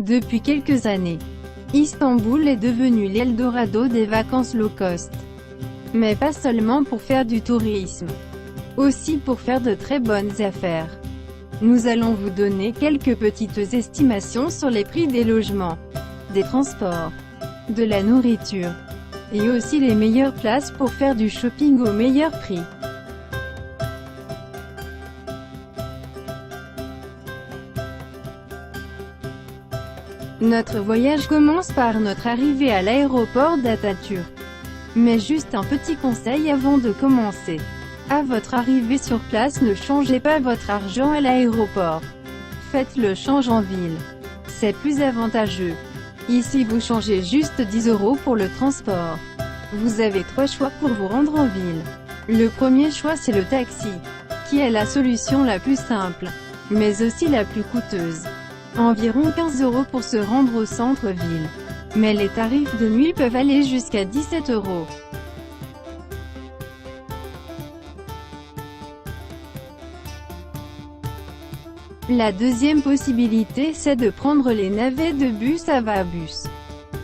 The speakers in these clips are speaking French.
Depuis quelques années, Istanbul est devenu l'Eldorado des vacances low cost. Mais pas seulement pour faire du tourisme, aussi pour faire de très bonnes affaires. Nous allons vous donner quelques petites estimations sur les prix des logements, des transports, de la nourriture, et aussi les meilleures places pour faire du shopping au meilleur prix. Notre voyage commence par notre arrivée à l'aéroport d'Atatürk. Mais juste un petit conseil avant de commencer. À votre arrivée sur place, ne changez pas votre argent à l'aéroport. Faites le change en ville. C'est plus avantageux. Ici vous changez juste 10 € pour le transport. Vous avez 3 choix pour vous rendre en ville. Le premier choix c'est le taxi, qui est la solution la plus simple, mais aussi la plus coûteuse. Environ 15 € pour se rendre au centre-ville. Mais les tarifs de nuit peuvent aller jusqu'à 17 €. La deuxième possibilité c'est de prendre les navets de bus Avabus,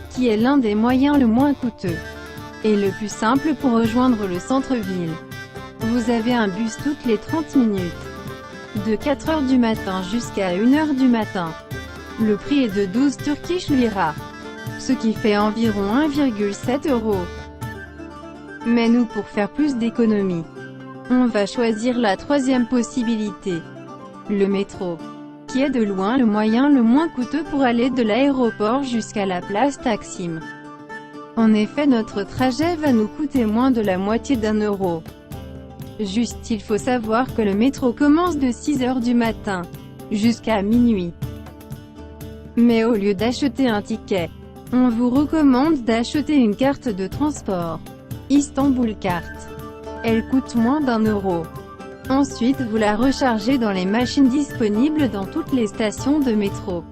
qui est l'un des moyens le moins coûteux et le plus simple pour rejoindre le centre-ville. Vous avez un bus toutes les 30 minutes, de 4 h du matin jusqu'à 1 h du matin. Le prix est de 12 Turkish lira, ce qui fait environ 1,7 €. Mais nous, pour faire plus d'économies, on va choisir la troisième possibilité, le métro, qui est de loin le moyen le moins coûteux pour aller de l'aéroport jusqu'à la place Taksim. En effet, notre trajet va nous coûter moins de la moitié d'1 €. Juste, il faut savoir que le métro commence de 6 h du matin jusqu'à minuit. Mais au lieu d'acheter un ticket, on vous recommande d'acheter une carte de transport, Istanbul Carte. Elle coûte moins d'1 €. Ensuite vous la rechargez dans les machines disponibles dans toutes les stations de métro.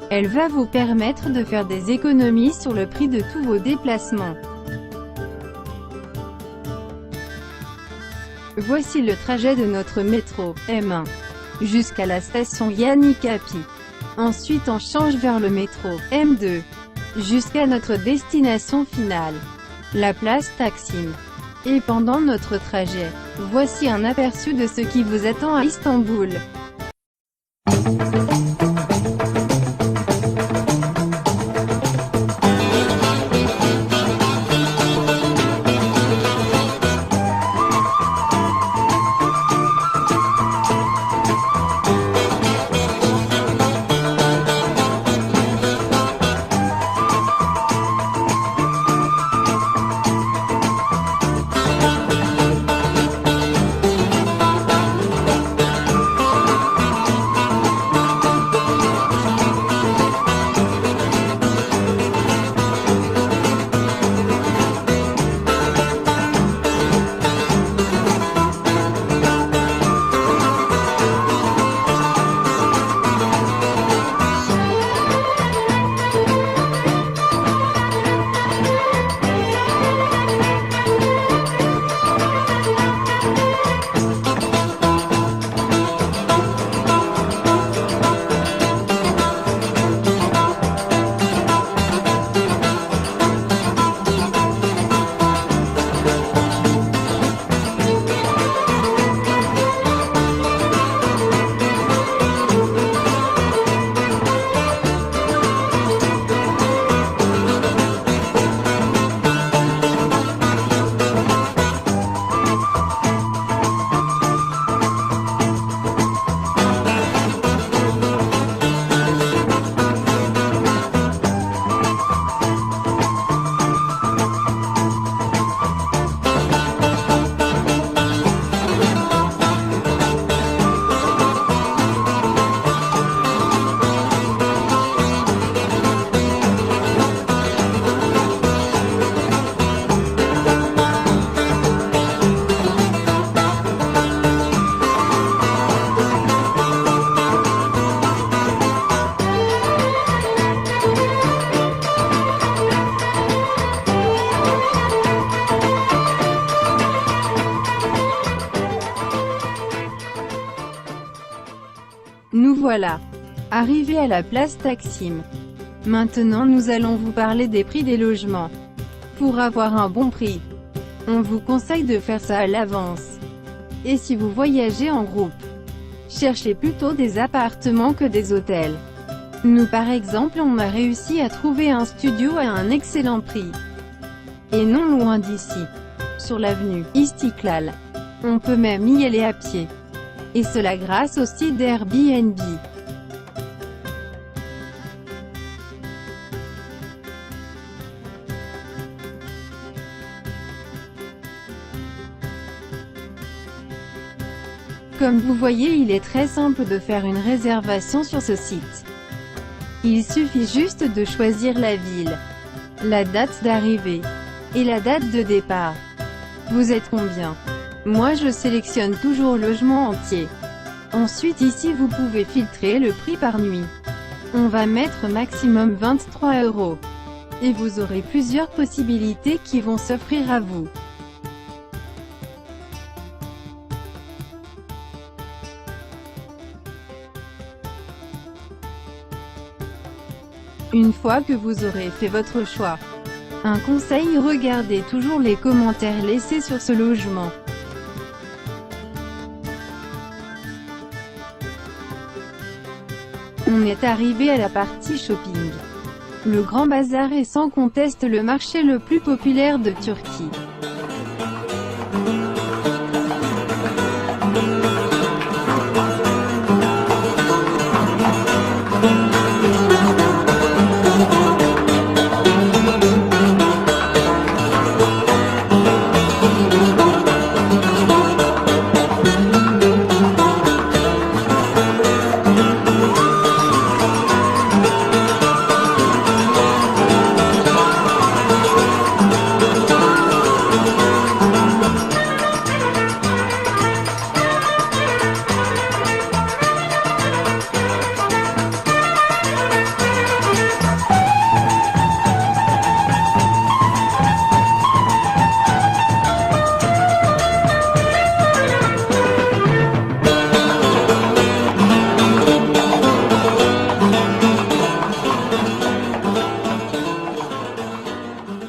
Elle va vous permettre de faire des économies sur le prix de tous vos déplacements. Voici le trajet de notre métro M1 jusqu'à la station Yanikapi. Ensuite on change vers le métro M2 jusqu'à notre destination finale, la place Taksim. Et pendant notre trajet, voici un aperçu de ce qui vous attend à Istanbul. Nous voilà. Arrivé à la place Taksim. Maintenant nous allons vous parler des prix des logements. Pour avoir un bon prix, on vous conseille de faire ça à l'avance. Et si vous voyagez en groupe, cherchez plutôt des appartements que des hôtels. Nous par exemple on a réussi à trouver un studio à un excellent prix. Et non loin d'ici. Sur l'avenue Istiklal. On peut même y aller à pied. Et cela grâce au site d'Airbnb. Comme vous voyez, il est très simple de faire une réservation sur ce site. Il suffit juste de choisir la ville, la date d'arrivée et la date de départ. Vous êtes combien? Moi je sélectionne toujours logement entier. Ensuite ici vous pouvez filtrer le prix par nuit. On va mettre maximum 23 €. Et vous aurez plusieurs possibilités qui vont s'offrir à vous. Une fois que vous aurez fait votre choix, un conseil, regardez toujours les commentaires laissés sur ce logement. On est arrivé à la partie shopping. Le Grand Bazar est sans conteste le marché le plus populaire de Turquie.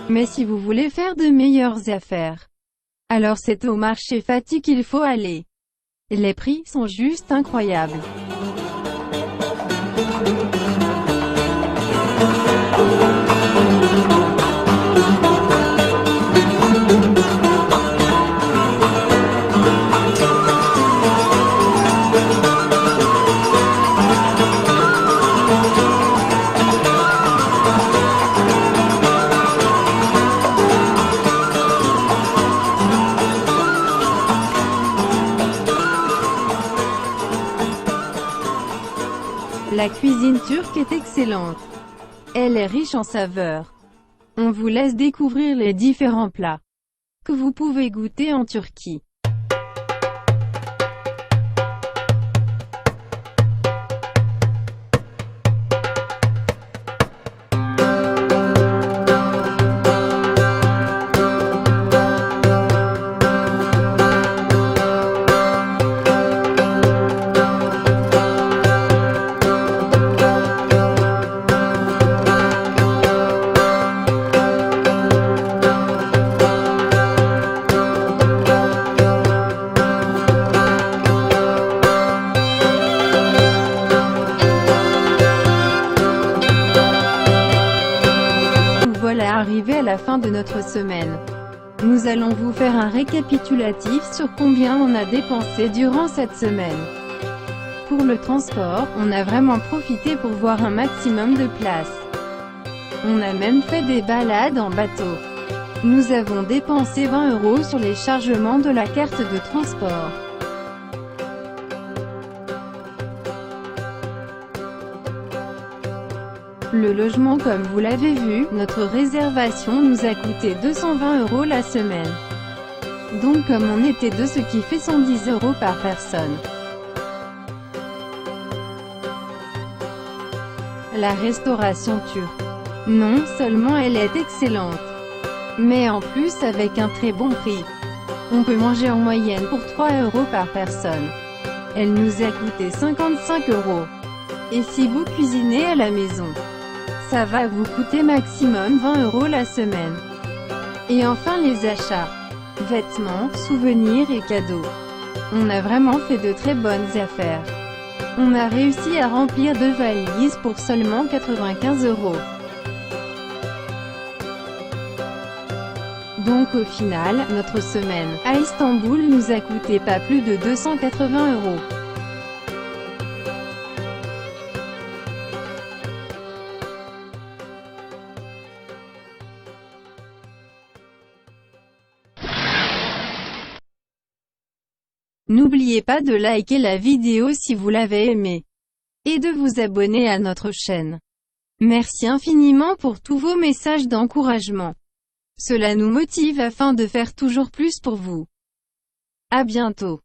Mais si vous voulez faire de meilleures affaires, alors c'est au marché Fatih qu'il faut aller. Les prix sont juste incroyables. La cuisine turque est excellente. Elle est riche en saveurs. On vous laisse découvrir les différents plats que vous pouvez goûter en Turquie. Voilà arrivé à la fin de notre semaine. Nous allons vous faire un récapitulatif sur combien on a dépensé durant cette semaine. Pour le transport, on a vraiment profité pour voir un maximum de places. On a même fait des balades en bateau. Nous avons dépensé 20 € sur les chargements de la carte de transport. Le logement, comme vous l'avez vu, notre réservation nous a coûté 220 € la semaine. Donc comme on était deux, ce qui fait 110 € par personne. La restauration turque. Non seulement elle est excellente, mais en plus avec un très bon prix. On peut manger en moyenne pour 3 € par personne. Elle nous a coûté 55 €. Et si vous cuisinez à la maison, ça va vous coûter maximum 20 € la semaine. Et enfin les achats. Vêtements, souvenirs et cadeaux. On a vraiment fait de très bonnes affaires. On a réussi à remplir 2 valises pour seulement 95 €. Donc au final, notre semaine à Istanbul nous a coûté pas plus de 280 €. N'oubliez pas de liker la vidéo si vous l'avez aimée, et de vous abonner à notre chaîne. Merci infiniment pour tous vos messages d'encouragement. Cela nous motive afin de faire toujours plus pour vous. À bientôt.